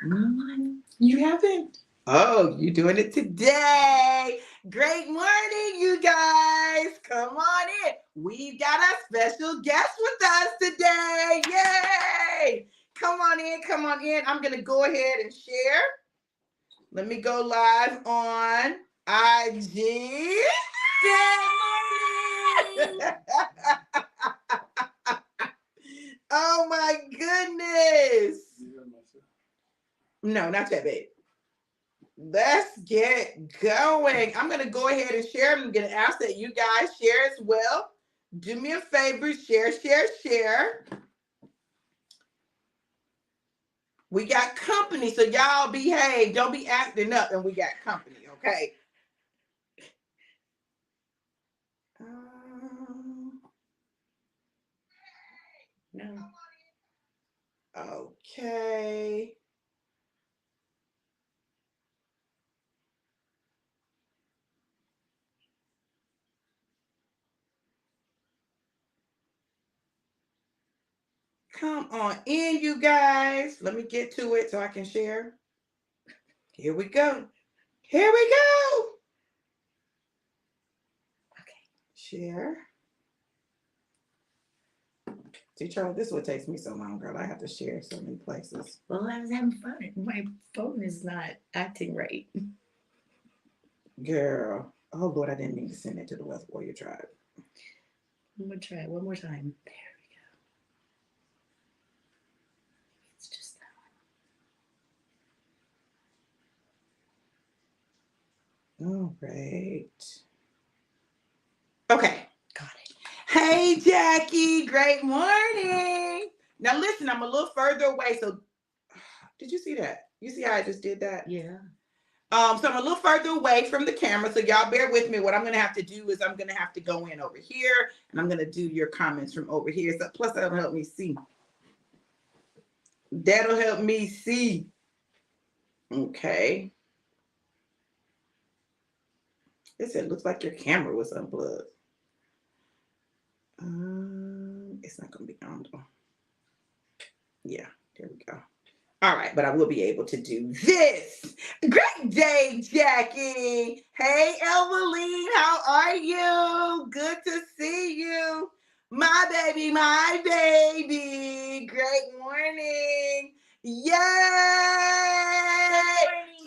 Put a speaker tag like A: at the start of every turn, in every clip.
A: You haven't? Oh, you're doing it today. Great morning, you guys. Come on in. We've got a special guest with us today. Yay! Come on in, come on in. I'm going to go ahead and share. Let me go live on IG. Good morning. Oh my goodness. No, not yet, babe. Let's get going. I'm going to go ahead and share. I'm going to ask that you guys share as well. Do me a favor, share, share, share. We got company, so y'all behave. Don't be acting up, and we got company, okay? No. Okay. Come on in, you guys. Let me get to it so I can share. Here we go. Here we go. Okay. Share. See, Charlie, this is what takes me so long, girl. I have to share so many places.
B: Well, I was having fun. My phone is not acting right.
A: Girl. Oh, Lord, I didn't mean to send it to the West Warrior Tribe.
B: I'm going to try it one more time. There we go. It's just
A: that one. All right. Okay.
B: Got it.
A: Hey, Jackie. Great morning. Now, listen, I'm a little further away. So, did you see that? You see how I just did that?
B: Yeah.
A: So I'm a little further away from the camera. So y'all bear with me. What I'm going to have to do is I'm going to have to go in over here. And I'm going to do your comments from over here. So plus that'll help me see. That'll help me see. Okay. It looks like your camera was unplugged. It's not going to be on though. Yeah, there we go. All right, but I will be able to do this. Great day, Jackie. Hey, Eveline, how are you? Good to see you. My baby, my baby. Great morning. Yay!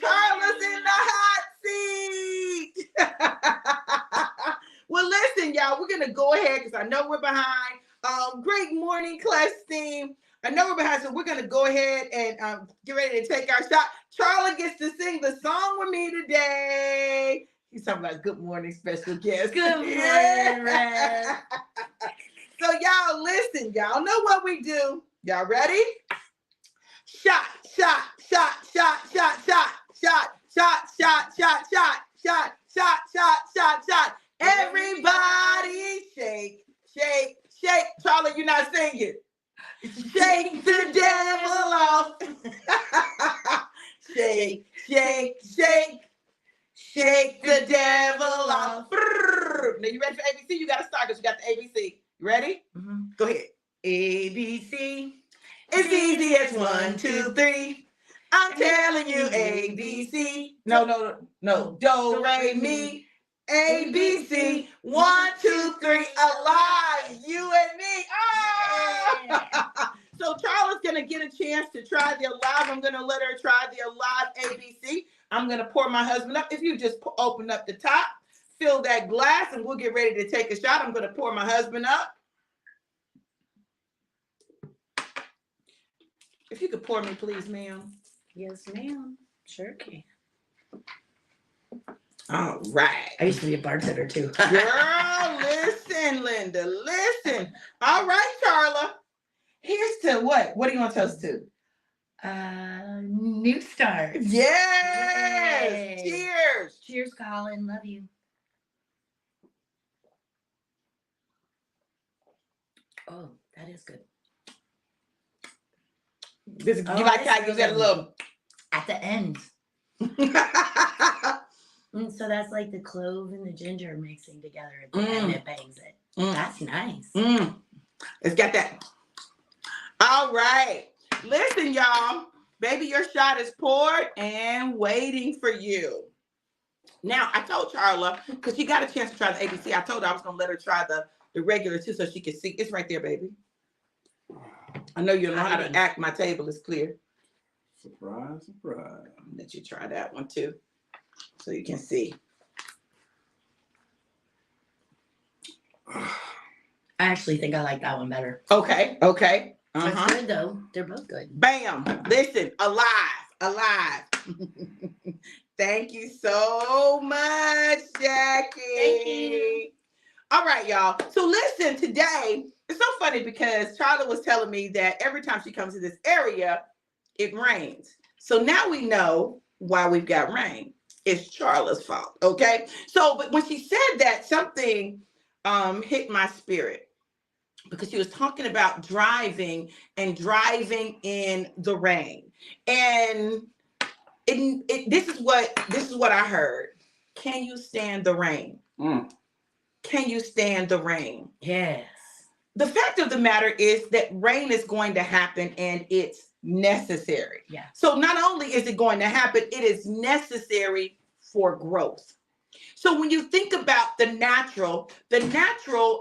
A: Carla's in the hot seat. Well, listen, y'all, we're going to go ahead because I know we're behind. Great morning, class team. I know we're behind, so we're going to go ahead and get ready to take our shot. Charlie gets to sing the song with me today. He's talking about good morning, special guest.
B: Good morning, Red.
A: So y'all listen. Y'all know what we do. Y'all ready? Shot, shot, shot, shot, shot, shot, shot, shot, shot, shot, shot, shot, shot, shot, shot, shot. Everybody shake, shake, shake. Charlie, you're not singing. Shake the devil off. Shake, shake, shake. Shake the devil off. Now you ready for ABC? You got to start because you got the ABC. You ready?
B: Mm-hmm.
A: Go ahead. ABC. It's easy as 1, 2, 3. I'm telling you ABC. No. Do, re, mi. ABC. 1, 2, 3. Alive. You and me. Oh! So Charlotte's going to get a chance to try the Alive. I'm going to let her try the Alive ABC. I'm going to pour my husband up. If you just open up the top, fill that glass, and we'll get ready to take a shot. I'm going to pour my husband up. If you could pour me, please, ma'am.
B: Yes, ma'am. Sure can.
A: All right.
B: I used to be a bartender, too.
A: Girl, listen, Linda, listen. All right, Charla. Here's to what? What do you want to tell us to?
B: New start.
A: Yes.
B: Yay.
A: Cheers.
B: Cheers, Colin. Love you. Oh, that is good.
A: You like how you get a little
B: at the end. So that's like the clove and the ginger mixing together at the end. It bangs it. That's nice.
A: It's got that. All right. Listen, y'all. Baby, your shot is poured and waiting for you. Now, I told Charla, because she got a chance to try the ABC, I told her I was going to let her try the regular too so she could see. It's right there, baby. I know you don't know how to act. My table is clear.
C: Surprise, surprise.
A: I'll let you try that one too so you can see.
B: I actually think I like that one better.
A: Okay.
B: That's good though. They're both good.
A: Bam. Listen, alive. Thank you so much, Jackie.
B: Thank you.
A: All right, y'all. So listen, today, it's so funny because Charlie was telling me that every time she comes to this area, it rains. So now we know why we've got rain. It's Charla's fault, okay? So, but when she said that, something hit my spirit because she was talking about driving and driving in the rain. And this is what I heard. Can you stand the rain? Can you stand the rain?
B: Yes.
A: The fact of the matter is that rain is going to happen and it's necessary.
B: Yeah.
A: So not only is it going to happen, it is necessary for growth. So when you think about the natural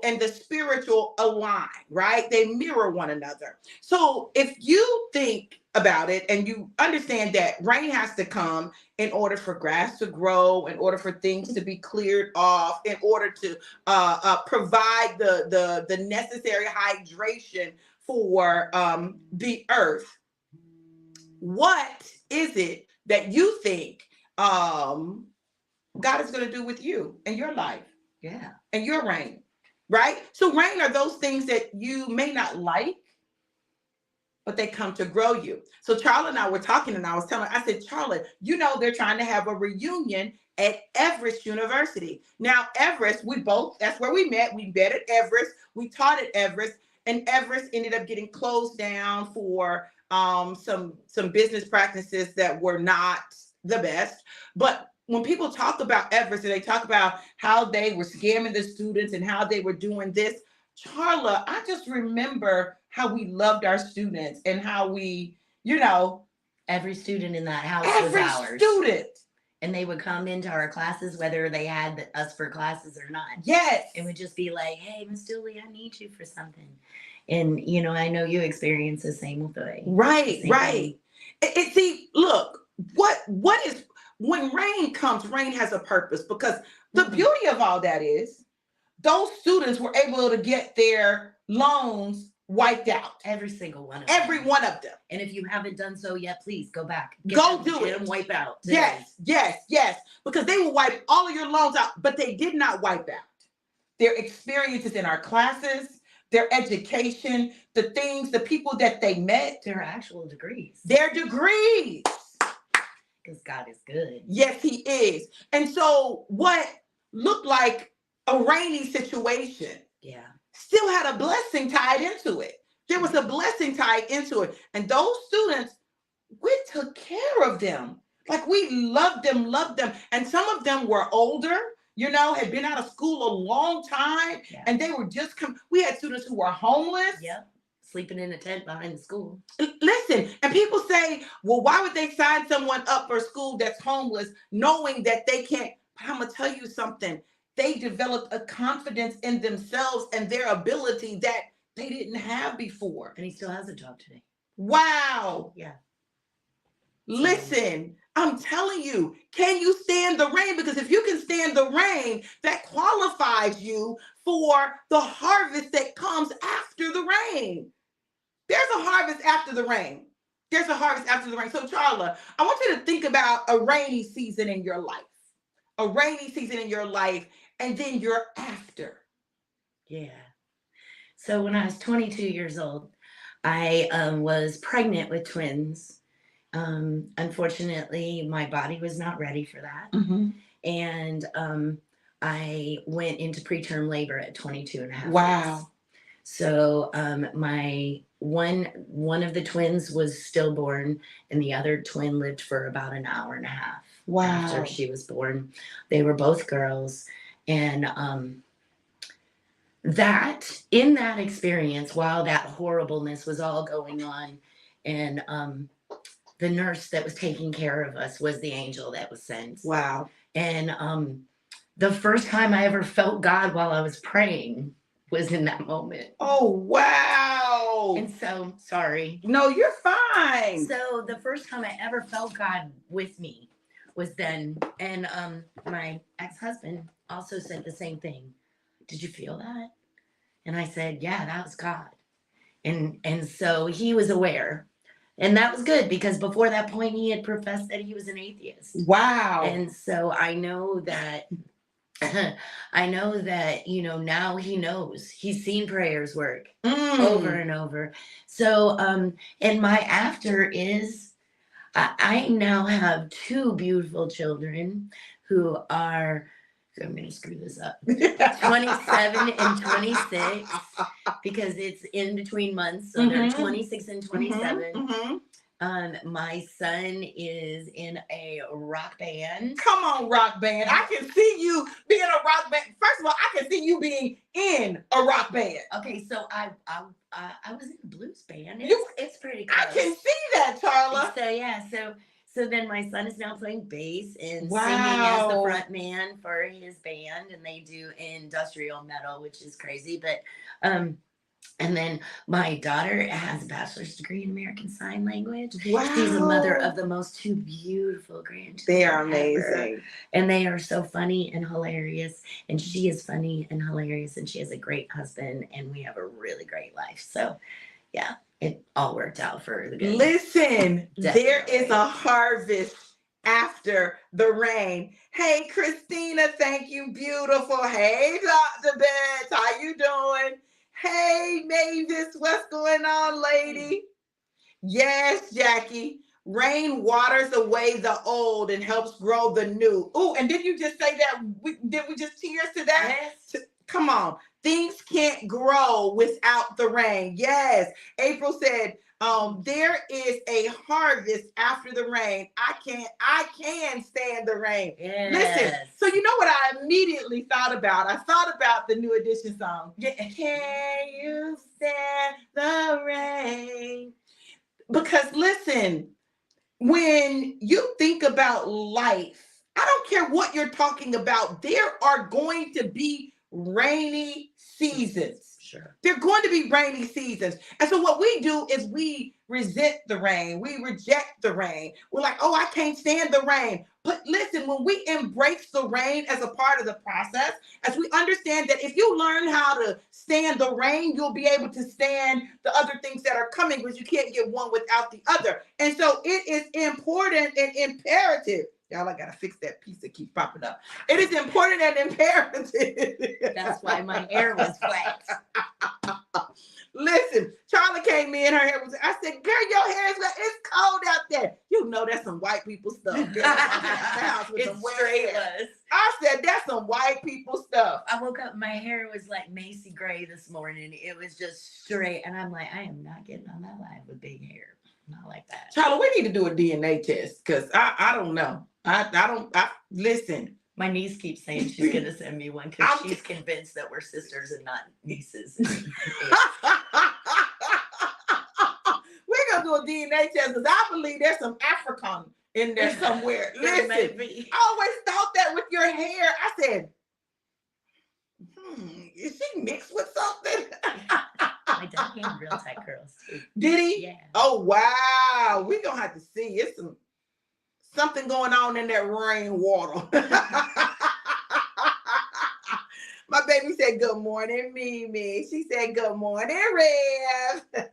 A: and the spiritual align, right? They mirror one another. So if you think about it and you understand that rain has to come in order for grass to grow, in order for things to be cleared off, in order to provide the necessary hydration for the earth, what is it that you think God is going to do with you and your life?
B: Yeah.
A: And your rain, right? So rain are those things that you may not like, but they come to grow you. So Charla and I were talking and I said, Charla, they're trying to have a reunion at Everest University. Now, Everest, that's where we met. We met at Everest. We taught at Everest, and Everest ended up getting closed down for some business practices that were not the best. But when people talk about Everest and they talk about how they were scamming the students and how they were doing this, Charla, I just remember how we loved our students and how we,
B: every student in that house was
A: every
B: ours.
A: student.
B: And they would come into our classes, whether they had us for classes or not.
A: Yes.
B: And would just be like, hey, Miss Dooley, I need you for something. And, I know you experience the same way.
A: Right. See, look, what is, when rain comes, rain has a purpose, because the beauty of all that is those students were able to get their loans wiped out.
B: Every single one of
A: Every
B: them.
A: one of them.
B: And if you haven't done so yet, please go back.
A: Do
B: Get
A: it.
B: them wipe out today.
A: Yes. Because they will wipe all of your loans out, but they did not wipe out their experiences in our classes, their education, the people that they met.
B: Their actual degrees.
A: Their degrees.
B: Because God is good.
A: Yes, he is. And so what looked like a rainy situation still had a blessing tied into it. There was a blessing tied into it. And those students, we took care of them. Like, we loved them. And some of them were older, had been out of school a long time. Yeah. And they were just we had students who were homeless.
B: Yep. Sleeping in a tent behind the school.
A: Listen, and people say, well, why would they sign someone up for school that's homeless knowing that they can't? But I'm going to tell you something. They developed a confidence in themselves and their ability that they didn't have before.
B: And he still has a job today.
A: Wow.
B: Yeah.
A: Listen, I'm telling you, can you stand the rain? Because if you can stand the rain, that qualifies you for the harvest that comes after the rain. There's a harvest after the rain. So, Charla, I want you to think about a rainy season in your life. And then your after.
B: Yeah. So when I was 22 years old, I was pregnant with twins. Unfortunately, my body was not ready for that. Mm-hmm. And I went into preterm labor at 22 and a half years. So my one of the twins was stillborn, and the other twin lived for about an hour and a half after she was born. They were both girls. And in that experience, while that horribleness was all going on, and the nurse that was taking care of us was the angel that was sent.
A: Wow.
B: And the first time I ever felt God while I was praying was in that moment.
A: Oh, wow.
B: And so, sorry.
A: No, you're fine.
B: So the first time I ever felt God with me was then. And my ex-husband also said the same thing. Did you feel that? And I said, yeah, that was God. And so he was aware. And that was good because before that point, he had professed that he was an atheist.
A: Wow.
B: And so I know that, now he knows. He's seen prayers work over and over. So, and my after is, I now have 2 beautiful children who are, I'm going to screw this up, 27 and 26, because it's in between months. So they're 26 and 27. My son is in a rock band.
A: Come on, rock band. I can see you being a rock band. First of all, I can see you being in a rock band.
B: Okay, so I was in a blues band.
A: You-
B: It's pretty close.
A: I can see that, Charla.
B: So yeah, so then my son is now playing bass and
A: Wow.
B: singing as the front man for his band, and they do industrial metal, which is crazy. But and then my daughter has a bachelor's degree in American Sign Language.
A: Wow.
B: She's a mother of the most 2 beautiful grandchildren.
A: They are
B: ever.
A: amazing.
B: And they are so funny and hilarious. And she is funny and hilarious. And she has a great husband. And we have a really great life. So, yeah, it all worked out for the good.
A: Listen, there
B: Definitely.
A: is a harvest after the rain. Hey, Christina, thank you, beautiful. Hey, Dr. Betts, how you doing? Hey, Mavis, what's going on, lady? Yes, Jackie. Rain waters away the old and helps grow the new. Oh, and did you just say that? Did we just cheers to that?
B: Yes.
A: Come on. Things can't grow without the rain. Yes. April said, there is a harvest after the rain. I can stand the rain.
B: Yes.
A: Listen, so you know what I immediately thought about? I thought about the New Edition song. Can you stand the rain? Because listen, when you think about life, I don't care what you're talking about, there are going to be rainy seasons.
B: Sure.
A: They're going to be rainy seasons. And so what we do is we resent the rain. We reject the rain. We're like, oh, I can't stand the rain. But listen, when we embrace the rain as a part of the process, as we understand that if you learn how to stand the rain, you'll be able to stand the other things that are coming, because you can't get one without the other. And so it is important and imperative. Y'all, I gotta fix that piece that keeps popping up. It is important and imperative.
B: That's why my hair was flat.
A: Listen, Charlie came in, her hair was, I said, girl, your hair is wet. It's cold out there. You know that's some white people stuff. Girl,
B: It's straight was.
A: I said, that's some white people stuff.
B: I woke up, my hair was like Macy Gray this morning. It was just straight. And I'm like, I am not getting on that live with big hair. Not like that.
A: Charlie, we need to do a DNA test, because I don't know. I listen.
B: My niece keeps saying she's going to send me one because she's convinced that we're sisters and not nieces.
A: We're going to do a DNA test, because I believe there's some African in there somewhere. Listen, I always thought that with your hair. I said, is she mixed with something?
B: My dad had real tight curls too.
A: Did he?
B: Yeah.
A: Oh, wow. We're going to have to see. It's something going on in that rainwater. My baby said, good morning, Mimi. She said, good morning, Rev.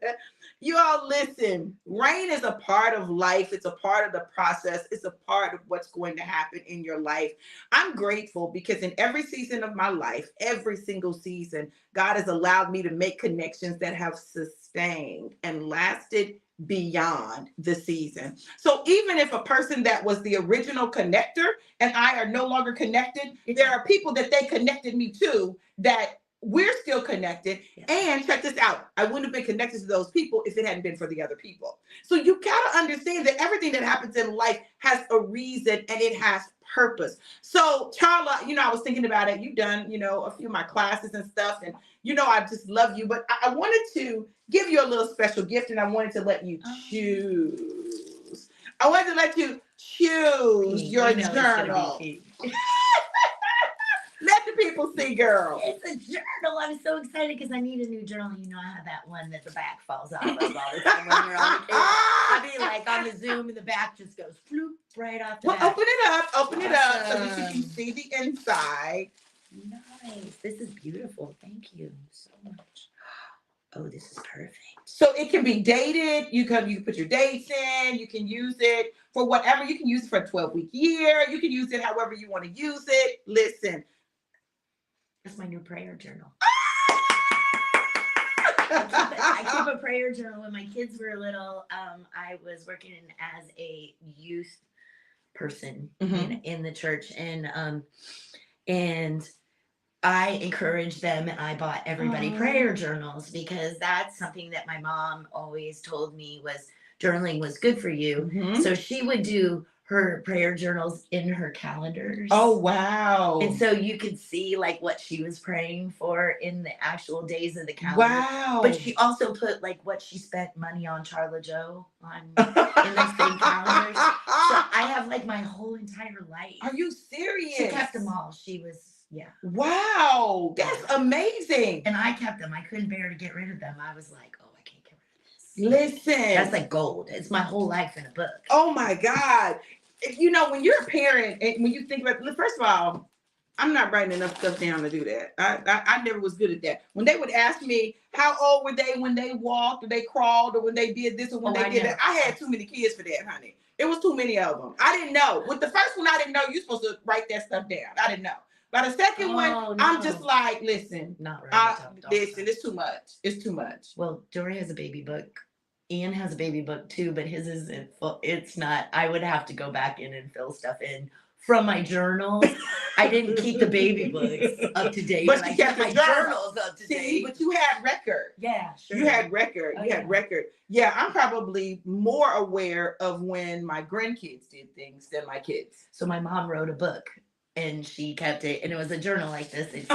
A: You all listen, rain is a part of life. It's a part of the process. It's a part of what's going to happen in your life. I'm grateful because in every season of my life, every single season, God has allowed me to make connections that have sustained and lasted beyond the season. So even if a person that was the original connector and I are no longer connected, there are people that they connected me to that we're still connected.
B: Yeah.
A: And check this out. I wouldn't have been connected to those people if it hadn't been for the other people. So you gotta understand that everything that happens in life has a reason and it has purpose. So Charla, I was thinking about it. You've done, a few of my classes and stuff, and I just love you, but I wanted to give you a little special gift, and I wanted to let you choose. I wanted to let you choose
B: Pink.
A: your
B: You know it's gonna
A: journal.
B: be pink.
A: Let the people see, girl.
B: It's a journal. I'm so excited because I need a new journal. You know, I have that one that the back falls off of all the time when we're on the camera. I mean, like on the Zoom and the back just goes floop right off the
A: Well,
B: back.
A: open it up so you
B: Awesome.
A: can see the inside.
B: Nice. This is beautiful. Thank you so much. Oh, this is perfect.
A: So it can be dated. You can put your dates in. You can use it for whatever. You can use it for a 12-week year. You can use it however you want to use it. Listen.
B: That's my new prayer journal. I keep a prayer journal. When my kids were little, I was working as a youth person in the church, and I encouraged them, and I bought everybody prayer journals because that's something that my mom always told me was journaling was good for you. So she would do her prayer journals in her calendars.
A: Oh, wow.
B: And so you could see like what she was praying for in the actual days of the calendar.
A: Wow.
B: But she also put like what she spent money on Charla Joe on in the same calendars. So I have like my whole entire life.
A: Are you serious?
B: She kept them all. She was, yeah.
A: Wow. That's amazing.
B: And I kept them. I couldn't bear to get rid of them. I was like, oh, I can't get rid of this.
A: Listen.
B: That's like gold. It's my whole life in a book.
A: Oh my God. You know, when you're a parent, and when you think about, first of all, I'm not writing enough stuff down to do that. I never was good at that. When they would ask me how old were they when they walked or they crawled or when they did this or when they did that, I had too many kids for that, honey. It was too many of them. I didn't know. With the first one, I didn't know you're supposed to write that stuff down. I didn't know. By the second one, I'm just like, listen,
B: not right.
A: Listen, it's too much. It's too much.
B: Well, Dory has a baby book. Ian has a baby book too, but his isn't full. It's not. I would have to go back in and fill stuff in from my journals. I didn't keep the baby books up to date,
A: but
B: I kept my journals up to date.
A: But you had record.
B: Yeah, sure.
A: You had record. You had record. Yeah, I'm probably more aware of when my grandkids did things than my kids.
B: So my mom wrote a book. And she kept it, and it was a journal like this. It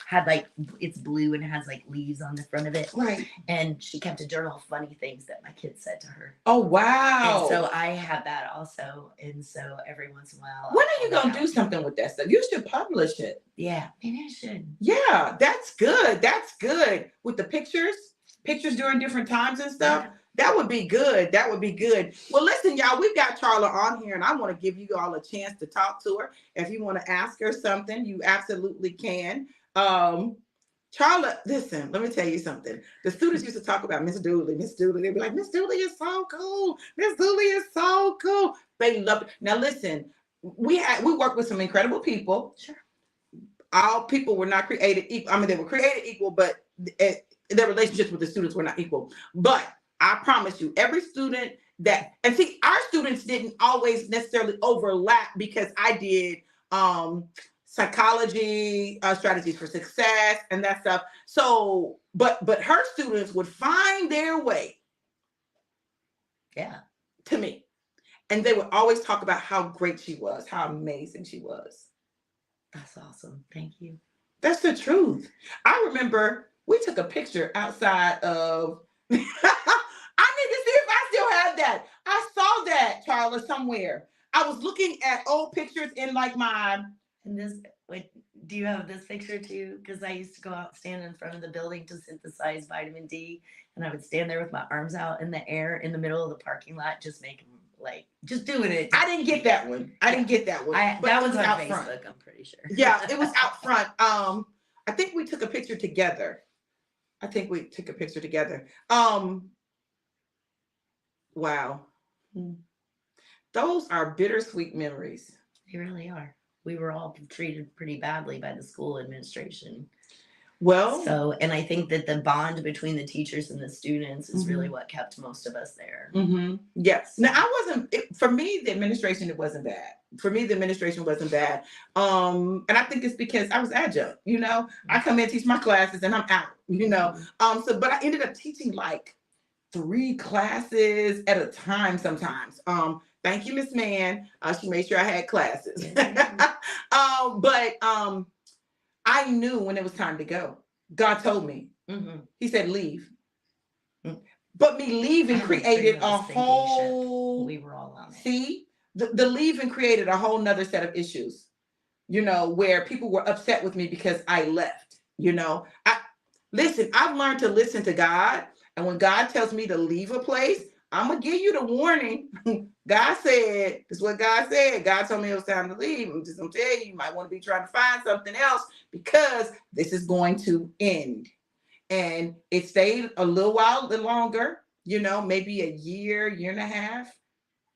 B: had like, it's blue and it has like leaves on the front of it.
A: Right.
B: And she kept a journal of funny things that my kids said to her.
A: Oh, wow.
B: And so I have that also. And so every once in a while.
A: When are you going to do something with that stuff? You should publish it.
B: Yeah, maybe I should.
A: Yeah, that's good. That's good. With the pictures during different times and stuff. Yeah. That would be good. That would be good. Well, listen, y'all, we've got Charla on here, and I want to give you all a chance to talk to her. If you want to ask her something, you absolutely can. Charla, listen, let me tell you something. The students used to talk about Miss Dooley. Miss Dooley, they'd be like, Miss Dooley is so cool. Miss Dooley is so cool. They love it. Now, listen, we work with some incredible people. Sure. All people were not created equal. I mean, they were created equal, but their relationships with the students were not equal. But I promise you, every student and see, our students didn't always necessarily overlap because I did psychology, strategies for success, and that stuff. So, but her students would find their way, to me, and they would always talk about how great she was, how amazing she was.
B: That's awesome. Thank you.
A: That's the truth. I remember we took a picture outside of. I need to see if I still have that. I saw that, Charla, somewhere. I was looking at old pictures in like my.
B: And this, wait, do you have this picture too? Because I used to go out, stand in front of the building to synthesize vitamin D, and I would stand there with my arms out in the air in the middle of the parking lot, just making just doing it.
A: I didn't get that one. That
B: was on Facebook, front. I'm pretty sure.
A: Yeah, it was out front. I think we took a picture together. Wow. Those are bittersweet memories.
B: They really are. We were all treated pretty badly by the school administration.
A: Well,
B: and I think that the bond between the teachers and the students is really what kept most of us there.
A: Yes. Now, for me, the administration, it wasn't bad. And I think it's because I was adjunct, I come in, teach my classes, and I'm out, but I ended up teaching like 3 classes at a time sometimes. Thank you, Miss Mann. She made sure I had classes. But I knew when it was time to go. God told me. He said, leave. But me leaving created a whole school.
B: We were all on it.
A: See, the leaving created a whole nother set of issues, where people were upset with me because I left. I've learned to listen to God. And when God tells me to leave a place, I'm going to give you the warning. God said, this is what God said. God told me it was time to leave. I'm just going to tell you, you might want to be trying to find something else because this is going to end. And it stayed a little while longer, maybe a year and a half,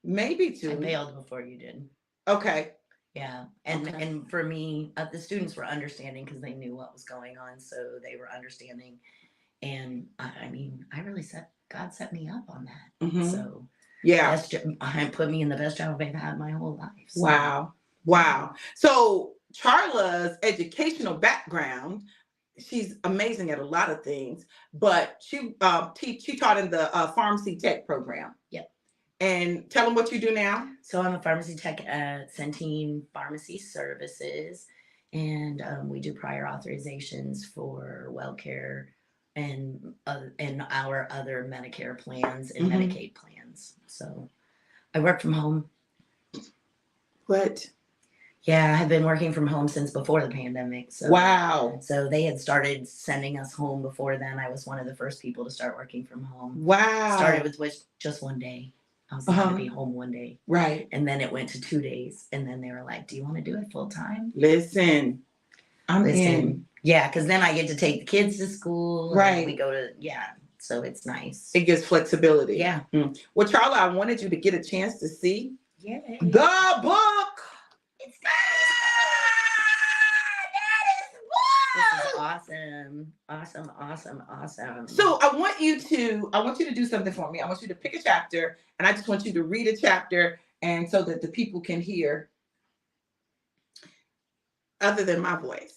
A: maybe two.
B: I bailed before you did.
A: Okay.
B: Yeah. And for me, the students were understanding because they knew what was going on. So they were understanding. And I really God set me up on that.
A: Mm-hmm.
B: So
A: yeah,
B: put me in the best job I've had my whole life. So.
A: Wow. So Charla's educational background, she's amazing at a lot of things, but she taught in the pharmacy tech program.
B: Yep.
A: And tell them what you do now.
B: So I'm a pharmacy tech at Centene Pharmacy Services, and we do prior authorizations for WellCare and our other Medicare plans and Medicaid plans. So I work from home.
A: What?
B: Yeah, I have been working from home since before the pandemic. So
A: wow.
B: So they had started sending us home before then. I was one of the first people to start working from home.
A: Wow.
B: Started with just one day. I was going to be home one day.
A: Right.
B: And then it went to 2 days. And then they were like, do you want to do it full time?
A: Listen. I'm in.
B: Yeah, because then I get to take the kids to school.
A: Right.
B: And we go to, so it's nice.
A: It gives flexibility.
B: Yeah.
A: Well, Charla, I wanted you to get a chance to see
B: the
A: book.
B: It's This is awesome. Awesome.
A: So I want you to do something for me. I want you to pick a chapter, and I just want you to read a chapter, and so that the people can hear other than my voice.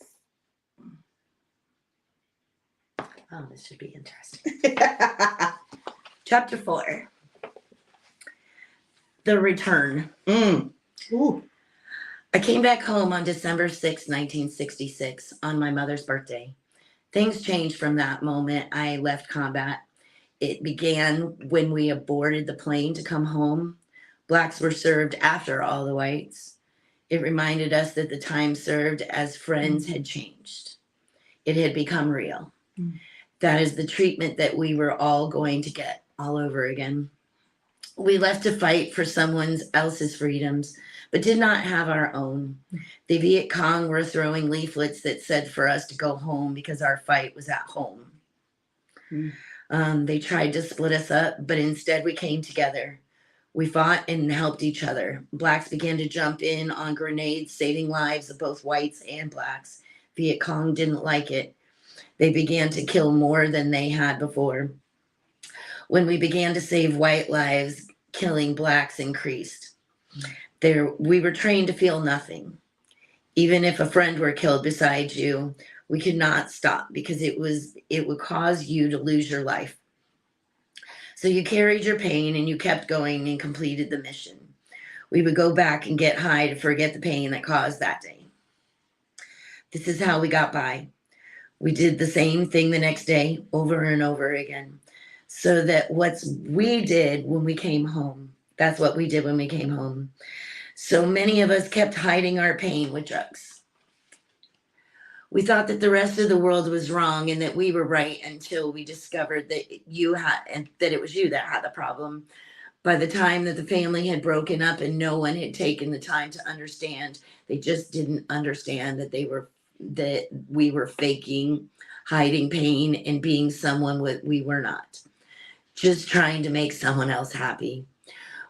B: Oh, this should be interesting. Chapter 4. The Return.
A: Ooh.
B: I came back home on December 6, 1966, on my mother's birthday. Things changed from that moment I left combat. It began when we aborted the plane to come home. Blacks were served after all the whites. It reminded us that the time served as friends had changed. It had become real. That is the treatment that we were all going to get all over again. We left to fight for someone else's freedoms, but did not have our own. The Viet Cong were throwing leaflets that said for us to go home because our fight was at home. They tried to split us up, but instead we came together. We fought and helped each other. Blacks began to jump in on grenades, saving lives of both whites and blacks. Viet Cong didn't like it. They began to kill more than they had before. When we began to save white lives, killing blacks increased. We were trained to feel nothing. Even if a friend were killed beside you, we could not stop because it would cause you to lose your life. So you carried your pain and you kept going and completed the mission. We would go back and get high to forget the pain that caused that day. This is how we got by. We did the same thing the next day over and over again. So that we did when we came home. That's what we did when we came home. So many of us kept hiding our pain with drugs. We thought that the rest of the world was wrong and that we were right until we discovered that that it was you that had the problem. By the time that the family had broken up and no one had taken the time to understand, they just didn't understand that we were faking, hiding pain, and being someone we were not. Just trying to make someone else happy.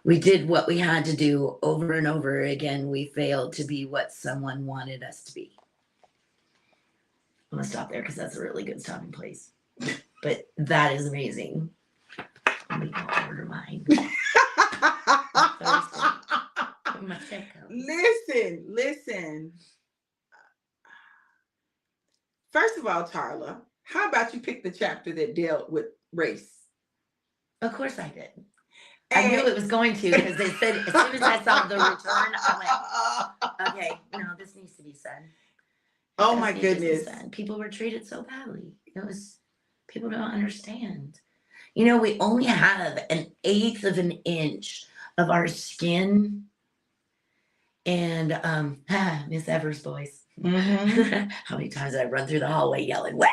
B: We did what we had to do over and over again. We failed to be what someone wanted us to be. I'm going to stop there because that's a really good stopping place. But that is amazing. Let me go order mine.
A: Listen. First of all, Charla, how about you pick the chapter that dealt with race?
B: Of course I did. I knew it was going to because they said as soon as I saw the return, I went, okay, no, this needs to be said.
A: Oh my goodness.
B: People were treated so badly. People don't understand. We only have 1/8 of an inch of our skin. And Miss Evers' voice.
A: Mm-hmm.
B: How many times did I run through the hallway yelling, "Where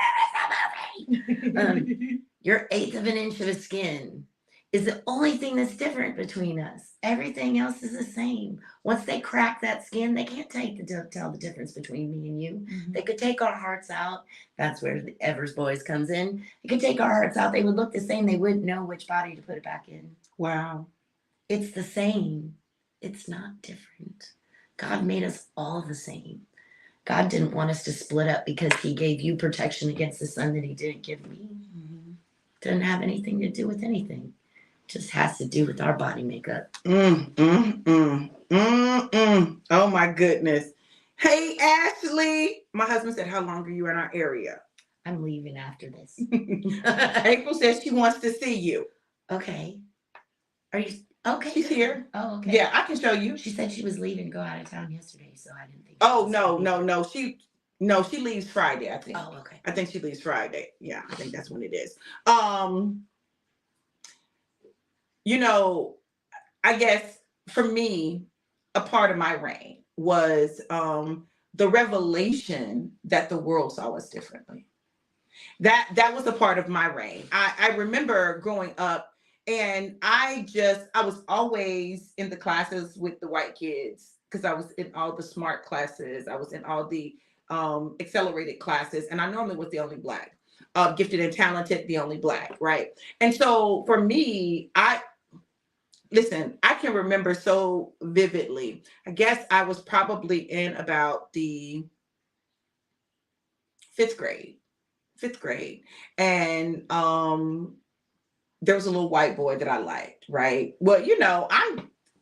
B: is the movie?" Your eighth of an inch of a skin is the only thing that's different between us. Everything else is the same. Once they crack that skin, they can't tell the difference between me and you.
A: Mhm.
B: They could take our hearts out. That's where the Evers voice comes in. They could take our hearts out. They would look the same. They wouldn't know which body to put it back in.
A: Wow.
B: It's the same. It's not different. God made us all the same. God didn't want us to split up because he gave you protection against the sun that he didn't give me.
A: Mhm.
B: Doesn't have anything to do with anything. Just has to do with our body makeup.
A: Oh my goodness. Hey, Ashley. My husband said, how long are you in our area?
B: I'm leaving after this.
A: April says she wants to see you.
B: Okay. Are you okay?
A: She's here.
B: Oh, okay.
A: Yeah, I can show you.
B: She said she was leaving to go out of town yesterday, so I didn't think.
A: Oh, no. She leaves Friday, I think.
B: Oh, okay.
A: I think she leaves Friday. Yeah, I think that's when it is. I guess for me, a part of my reign was the revelation that the world saw us differently. That was a part of my reign. I remember growing up, and I was always in the classes with the white kids because I was in all the smart classes. I was in all the accelerated classes, and I normally was the only black, gifted and talented, the only black, right? And so for me, I can remember so vividly. I guess I was probably in about the fifth grade. And there was a little white boy that I liked, right? Well,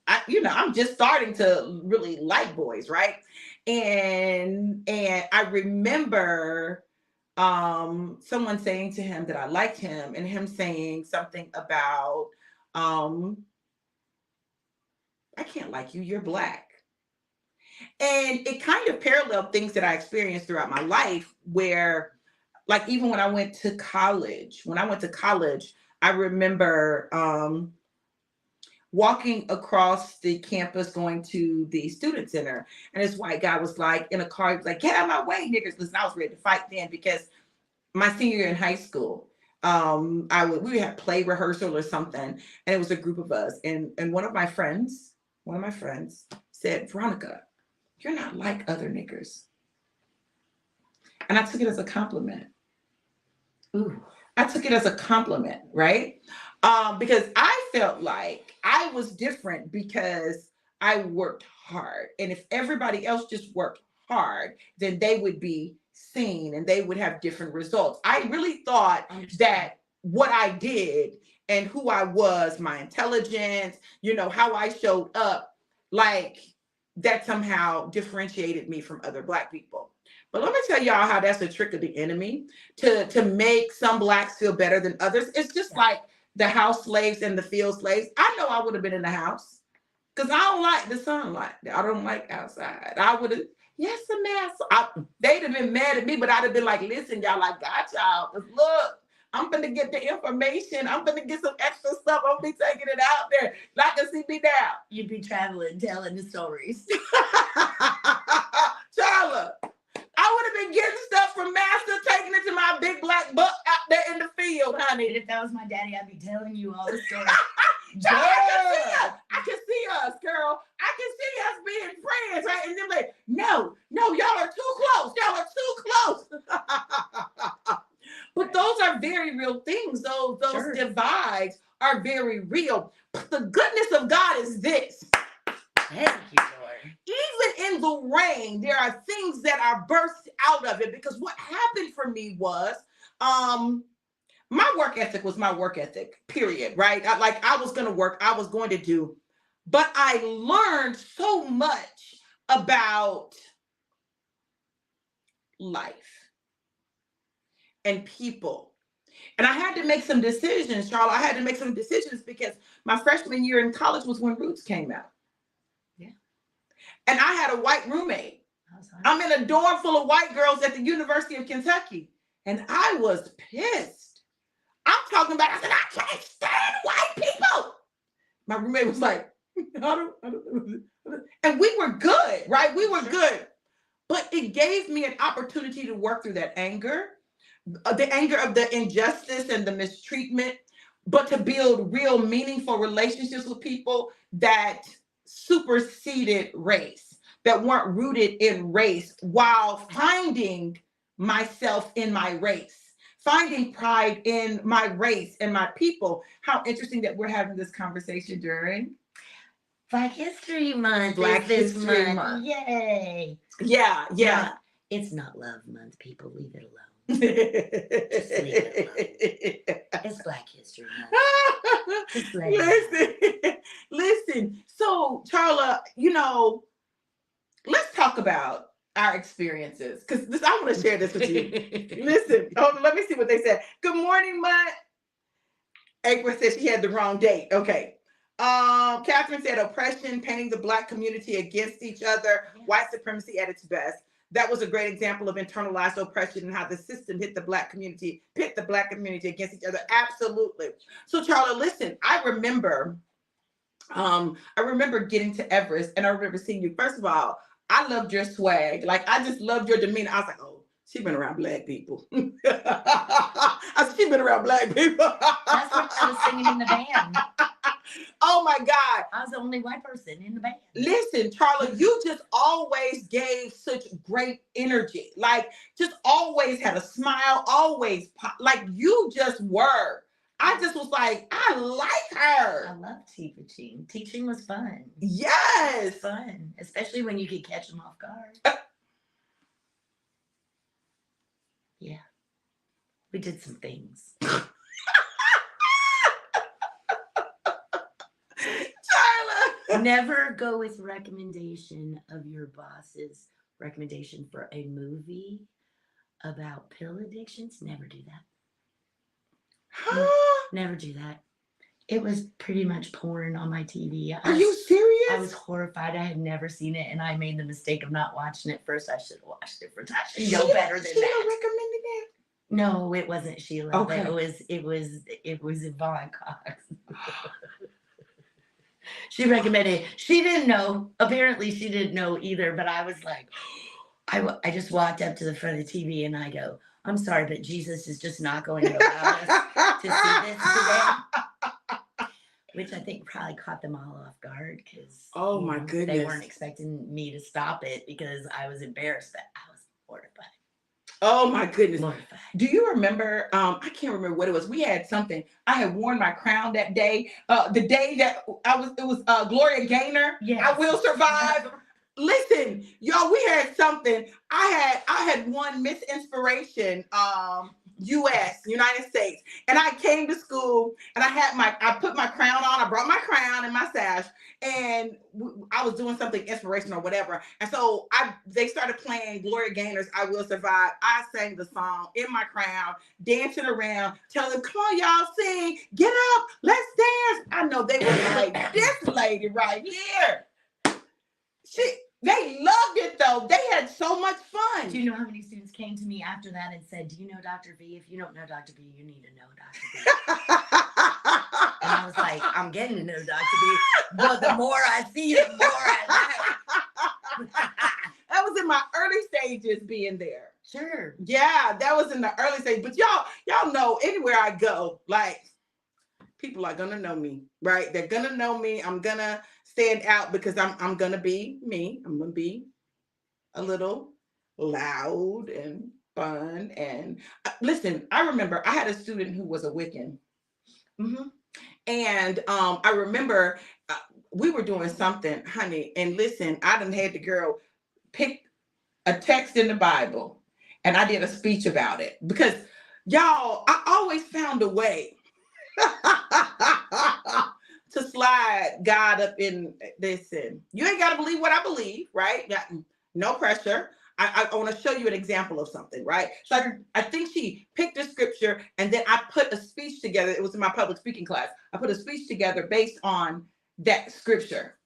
A: I'm just starting to really like boys, right? And I remember someone saying to him that I liked him, and him saying something about I can't like you, you're black. And it kind of paralleled things that I experienced throughout my life where, like, even when I went to college, I remember walking across the campus going to the student center. And this white guy was like in a car, he was like, get out of my way, niggers. Listen, I was ready to fight then because my senior year in high school, we had play rehearsal or something, and it was a group of us. And one of my friends said, Veronica, you're not like other niggers. And I took it as a compliment.
B: Ooh.
A: I took it as a compliment, right? Because I felt like I was different because I worked hard. And if everybody else just worked hard, then they would be seen and they would have different results. I really thought that what I did and who I was, my intelligence, how I showed up, like that somehow differentiated me from other Black people. But let me tell y'all how that's a trick of the enemy to make some blacks feel better than others. It's just like the house slaves and the field slaves. I know I would have been in the house because I don't like the sunlight. I don't like outside. I would have, yes, they'd have been mad at me, but I'd have been like, listen, y'all, I got y'all. Because look, I'm going to get the information. I'm going to get some extra stuff. I'm going to be taking it out there. Y'all can see me now.
B: You'd be traveling, telling the stories.
A: Charla, I would have been getting stuff from Master, taking it to my big black buck out there in the field, honey.
B: And if that was my daddy, I'd be telling you all the stories.
A: I can see us, girl. I can see us being friends, right? And then like, no, y'all are too close. Y'all are too close. But those are very real things. Those
B: Sure.
A: divides are very real. But the goodness of God is this.
B: Thank you, Lord.
A: Even in the rain, there are things that are birthed out of it, because what happened for me was my work ethic was my work ethic, period, right? I was going to work, I was going to do, but I learned so much about life and people. And I had to make some decisions, Charlotte. I had to make some decisions because my freshman year in college was when Roots came out. And I had a white roommate. I'm in a dorm full of white girls at the University of Kentucky. And I was pissed. I'm talking about, I said, I can't stand white people. My roommate was like, And we were good, right? We were good. But it gave me an opportunity to work through that anger, the anger of the injustice and the mistreatment, but to build real meaningful relationships with people that superseded race, that weren't rooted in race, while finding myself in my race, finding pride in my race and my people. How interesting that we're having this conversation during
B: Black History Month.
A: Black History Month.
B: Yay.
A: Yeah.
B: No, it's not Love Month, people. Leave it alone. Just leave it alone. It's Black History Month. Just let it
A: listen. So, Charla, let's talk about our experiences, because I want to share this with you. Listen, hold on, let me see what they said. Good morning, Mutt. April said she had the wrong date. Okay. Catherine said oppression, painting the Black community against each other, white supremacy at its best. That was a great example of internalized oppression and how the system pit the Black community against each other. Absolutely. So, Charla, listen, I remember getting to Everest, and I remember seeing you. First of all, I loved your swag. Like, I just loved your demeanor. I was like, oh, she's been around Black people. I said, she's been around Black people.
B: That's what I was singing in the band.
A: Oh my God.
B: I was the only white person in the band.
A: Listen, Charla, you just always gave such great energy. Like, just always had a smile, always like you just were. I just was like, I like her.
B: I love teaching. Teaching was fun.
A: Yes.
B: It was fun, especially when you could catch them off guard. Yeah. We did some things. Never go with recommendation of your boss's recommendation for a movie about pill addictions. Never do that. Never do that. It was pretty much porn on my TV.
A: Are you serious?
B: I was horrified. I had never seen it, and I made the mistake of not watching it first. I should have watched it first. I should know better than
A: Sheila
B: that.
A: recommended that?
B: No, it wasn't Sheila.
A: Okay.
B: It was Yvonne Cox. She recommended. She didn't know. Apparently, she didn't know either. But I was like, I just walked up to the front of the TV and I go, I'm sorry, but Jesus is just not going to allow us to see this today. Which I think probably caught them all off guard because
A: my goodness,
B: they weren't expecting me to stop it because I was embarrassed that I was mortified.
A: Oh my goodness.
B: Mortified.
A: Do you remember, I can't remember what it was. We had something. I had worn my crown that day. The day that it was Gloria Gaynor.
B: Yes.
A: I Will Survive. Listen, y'all, we had something. I had won Miss Inspiration, United States. And I came to school and I put my crown on. I brought my crown and my sash, and I was doing something inspirational or whatever. And so they started playing Gloria Gaynor's I Will Survive. I sang the song in my crown, dancing around, telling them, come on, y'all, sing, get up, let's dance. I know they were like, this lady right here. They loved it though. They had so much fun.
B: Do you know how many students came to me after that and said, do you know Dr. V? If you don't know Dr. V, you need to know Dr. V. And I was like, I'm getting to know Dr. V. But the more I see, the more I like.
A: That was in my early stages being there.
B: Sure.
A: Yeah, that was in the early stage. But y'all know anywhere I go, like, people are gonna know me, right? They're gonna know me. I'm gonna stand out because I'm gonna be me. I'm gonna be a little loud and fun. And listen, I remember I had a student who was a Wiccan. Mm-hmm. And I remember we were doing something, honey, and listen, I done had the girl pick a text in the Bible and I did a speech about it because y'all, I always found a way to slide God up in this. And you ain't got to believe what I believe, right? No pressure. I want to show you an example of something, right? So I think she picked a scripture and then I put a speech together. It was in my public speaking class. I put a speech together based on that scripture.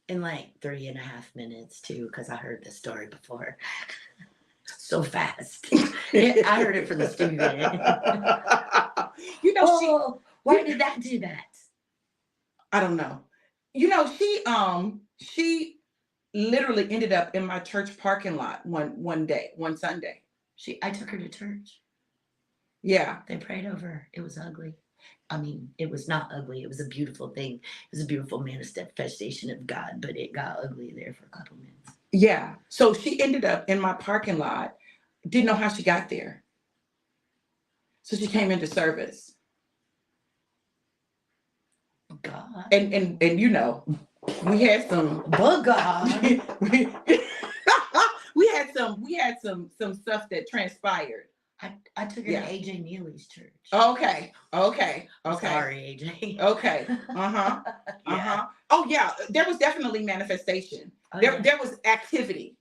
B: In like 3.5 minutes too, because I heard this story before. So fast. I heard it from the student.
A: Why
B: did that do that?
A: I don't know. You know, she literally ended up in my church parking lot one day, one Sunday.
B: I took her to church.
A: Yeah.
B: They prayed over her. It was ugly. I mean, it was not ugly. It was a beautiful thing. It was a beautiful manifestation of God, but it got ugly there for a couple minutes.
A: Yeah. So she ended up in my parking lot. Didn't know how she got there. So she came into service.
B: God.
A: And you know, we had some
B: but God.
A: we had some stuff that transpired.
B: I took her to AJ Neely's church.
A: Okay.
B: Sorry, AJ.
A: Okay.
B: Yeah.
A: Oh yeah, there was definitely manifestation. There was activity.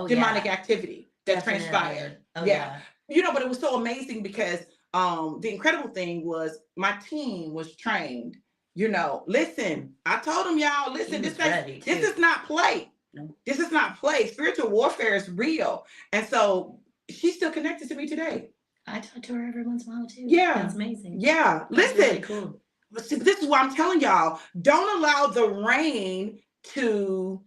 A: Demonic activity that transpired.
B: Yeah.
A: You know, but it was so amazing because the incredible thing was my team was trained. You know, listen, I told them, y'all, listen, this is not play. No. This is not play. Spiritual warfare is real. And so she's still connected to me today.
B: I talk to her every once in a while too.
A: Yeah.
B: That's amazing.
A: Yeah.
B: That's
A: Listen.
B: really cool.
A: This is why I'm telling y'all, don't allow the rain to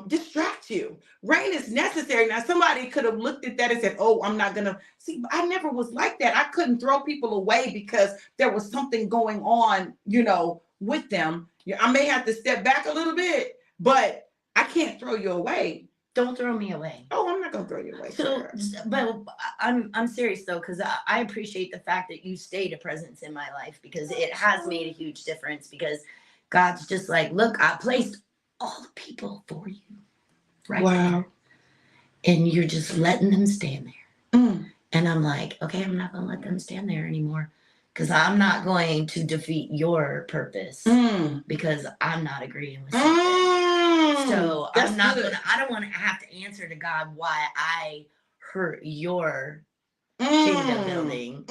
A: distract you. Rain is necessary. Now, somebody could have looked at that and said, oh, I'm not gonna see. I never was like that. I couldn't throw people away because there was something going on, you know, with them. I may have to step back a little bit, but I can't throw you away.
B: Don't throw me away.
A: Oh, I'm not gonna throw you away.
B: So, but I'm serious though, because I appreciate the fact that you stayed a presence in my life, because it has made a huge difference. Because God's just like, look, I placed all the people for you, right? Wow. And you're just letting them stand there. And I'm like, okay, I'm not gonna let them stand there anymore, because I'm not going to defeat your purpose because I'm not agreeing with something. So I'm not gonna. I don't want to have to answer to God why I hurt your kingdom building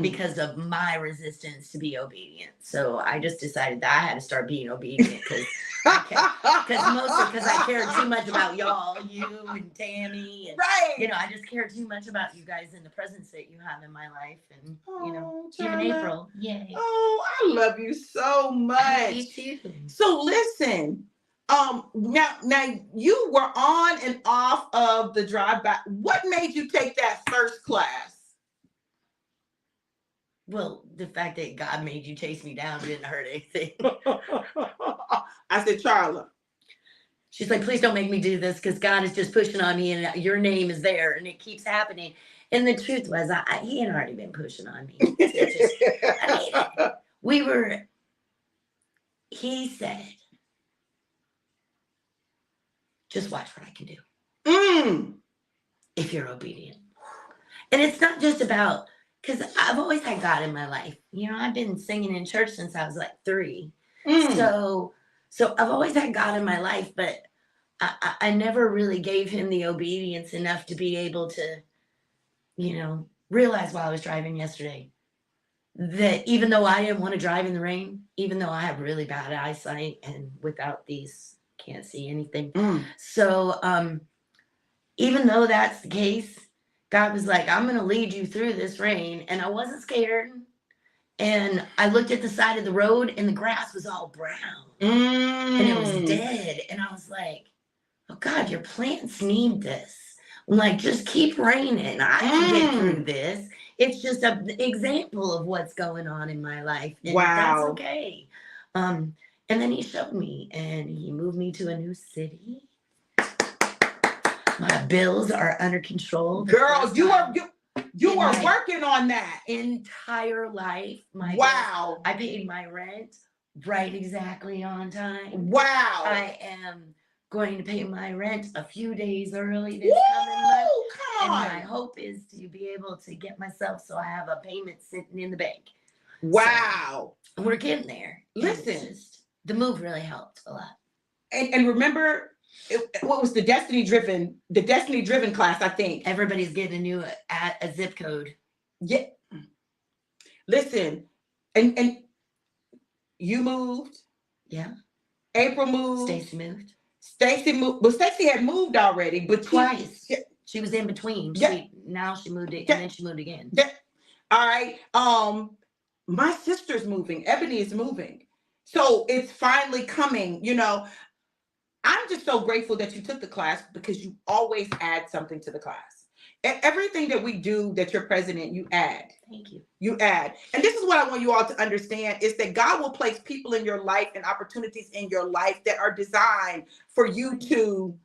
B: because of my resistance to be obedient. So I just decided that I had to start being obedient because mostly because I cared too much about y'all, you and Tammy, and you know, I just cared too much about you guys and the presence that you have in my life, and you know, even April. Yay!
A: Oh, I love you so much.
B: Me too.
A: So listen. Now you were on and off of the drive-by. What made you take that first class?
B: Well, the fact that God made you chase me down didn't hurt anything.
A: I said, Charla.
B: She's like, please don't make me do this, because God is just pushing on me and your name is there and it keeps happening. And the truth was, he had already been pushing on me. He said, just watch what I can do. If you're obedient. And it's not just about, because I've always had God in my life. You know, I've been singing in church since I was like 3. So I've always had God in my life, but I never really gave him the obedience enough to be able to, you know, realize while I was driving yesterday that even though I didn't want to drive in the rain, even though I have really bad eyesight and without these can't see anything. So even though that's the case, God was like, I'm going to lead you through this rain. And I wasn't scared. And I looked at the side of the road and the grass was all brown. And it was dead. And I was like, oh God, your plants need this. I'm like, just keep raining. I can get through this. It's just an example of what's going on in my life. And that's okay. And then he showed me, and he moved me to a new city. My bills are under control.
A: Girl, you were working on that
B: entire life. Bills, I paid my rent right exactly on time.
A: Wow.
B: I am going to pay my rent a few days early this coming month. And my hope is to be able to get myself so I have a payment sitting in the bank.
A: Wow.
B: So we're getting there.
A: Listen.
B: The move really helped a lot.
A: And remember, what was the destiny driven class, I think.
B: Everybody's getting a zip code.
A: Yeah. Listen, and you moved.
B: Yeah.
A: April moved.
B: Stacy moved.
A: Stacy moved. Well, Stacy had moved already, but
B: twice. She was in between.
A: Yeah.
B: Now she moved it, and then she moved again.
A: Yeah. All right. My sister's moving. Ebony is moving. So it's finally coming, you know. I'm just so grateful that you took the class because you always add something to the class. Everything that we do that you're president, you add.
B: Thank you.
A: You add. And this is what I want you all to understand is that God will place people in your life and opportunities in your life that are designed for you to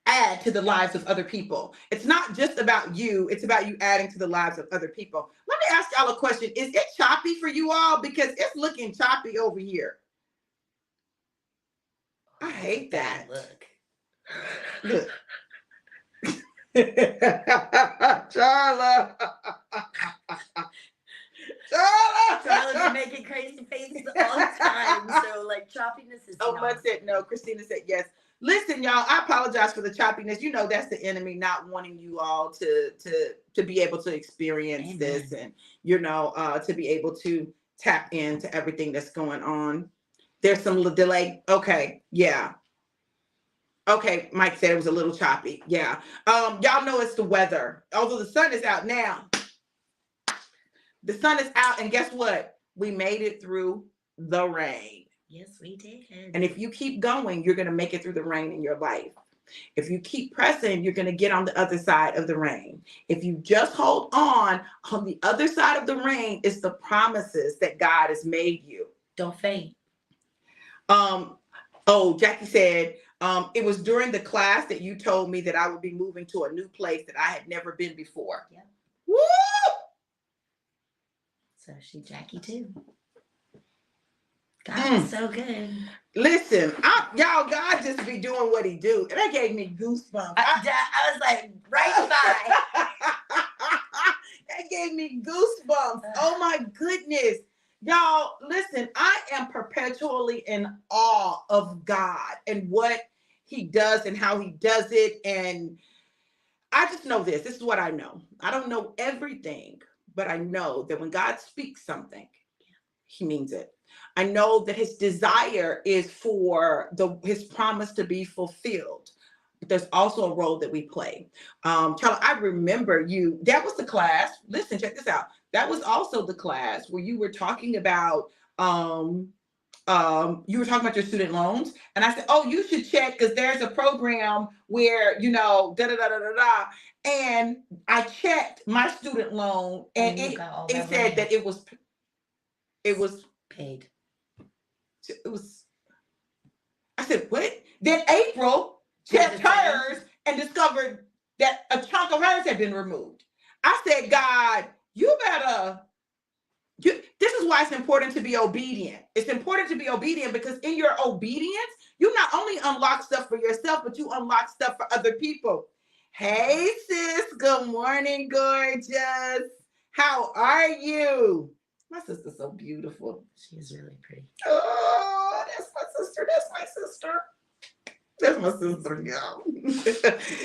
A: add to the lives of other people. It's not just about you, it's about you adding to the lives of other people. Let me ask y'all a question. Is it choppy for you all? Because it's looking choppy over here. I hate that.
B: Look.
A: Look. Charla.
B: Charlotte be making crazy faces all the time. So like choppiness is
A: Mud said no. Christina said yes. Listen, y'all, I apologize for the choppiness. You know that's the enemy not wanting you all to be able to experience
B: Amen.
A: this and you know to be able to tap into everything that's going on. There's some delay. Okay, yeah. Okay, Mike said it was a little choppy. Yeah. Y'all know it's the weather. Although the sun is out now. The sun is out, and guess what? We made it through the rain.
B: Yes, we did.
A: And if you keep going, you're going to make it through the rain in your life. If you keep pressing, you're going to get on the other side of the rain. If you just hold on the other side of the rain is the promises that God has made you.
B: Don't faint.
A: Oh, Jackie said, it was during the class that you told me that I would be moving to a new place that I had never been before.
B: Yeah.
A: Woo!
B: So she Jackie too. God is so good.
A: Listen, y'all, God just be doing what he do. And that gave me goosebumps.
B: I was like, right by.
A: That gave me goosebumps. Oh my goodness. Y'all, listen, I am perpetually in awe of God and what he does and how he does it. And I just know this. This is what I know. I don't know everything, but I know that when God speaks something, he means it. I know that his desire is for his promise to be fulfilled. But there's also a role that we play. Charlie, I remember you. That was the class. Listen, check this out. That was also the class where you were talking about your student loans, and I said, "Oh, you should check because there's a program where you know da da da da da da." And I checked my student loan, and it said that it was
B: paid.
A: It was. I said, "What?" Then April checked hers and discovered that a chunk of hers had been removed. I said, "God, you better." This is why it's important to be obedient. It's important to be obedient because in your obedience, you not only unlock stuff for yourself, but you unlock stuff for other people. Hey, sis. Good morning, gorgeous. How are you? My sister's so beautiful.
B: She is really pretty.
A: Oh, that's my sister. That's my sister. That's my sister, y'all.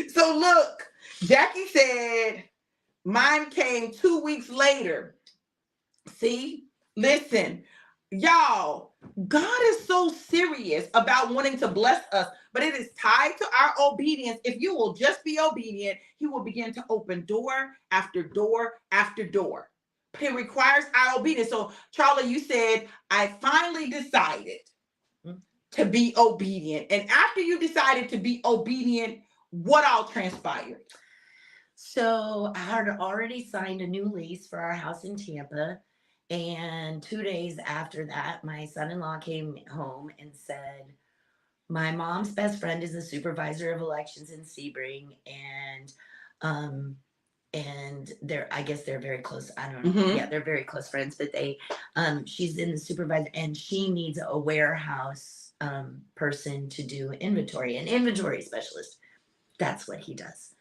A: So look, Jackie said mine came 2 weeks later. See, listen, y'all, God is so serious about wanting to bless us, but it is tied to our obedience. If you will just be obedient, he will begin to open door after door after door. It requires our obedience. So, Charlie, you said, I finally decided to be obedient. And after you decided to be obedient, what all transpired?
B: So I had already signed a new lease for our house in Tampa. And 2 days after that, my son-in-law came home and said, my mom's best friend is the supervisor of elections in Sebring. And I guess they're very close. I don't know. Mm-hmm. Yeah, they're very close friends, but she's in the supervisor and she needs a warehouse person to do inventory, an inventory specialist. That's what he does.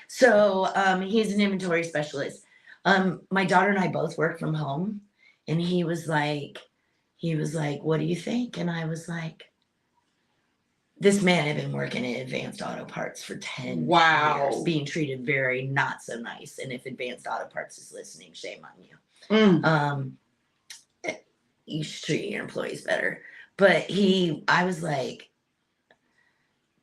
B: So he's an inventory specialist. My daughter and I both work from home, and he was like, what do you think? And I was like, this man had been working in Advanced Auto Parts for 10 years, being treated very not so nice. And if Advanced Auto Parts is listening, shame on you. You should treat your employees better. But I was like,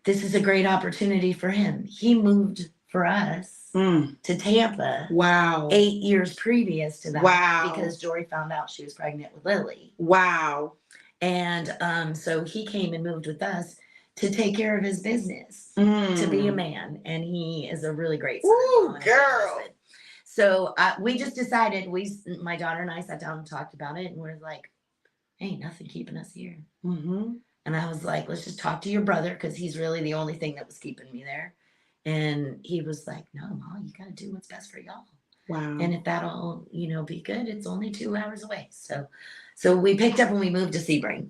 B: this is a great opportunity for him. He moved for us to Tampa. Wow. 8 years previous to that. Wow. Because Jory found out she was pregnant with Lily.
A: Wow.
B: And so he came and moved with us to take care of his business, to be a man. And he is a really great son-in-law and a great husband. So we just decided, my daughter and I sat down and talked about it, and we're like, ain't nothing keeping us here. And I was like, let's just talk to your brother, because he's really the only thing that was keeping me there. And he was like, no, Ma, you got to do what's best for y'all.
A: Wow.
B: And if that'll, be good, it's only 2 hours away. So we picked up and we moved to Sebring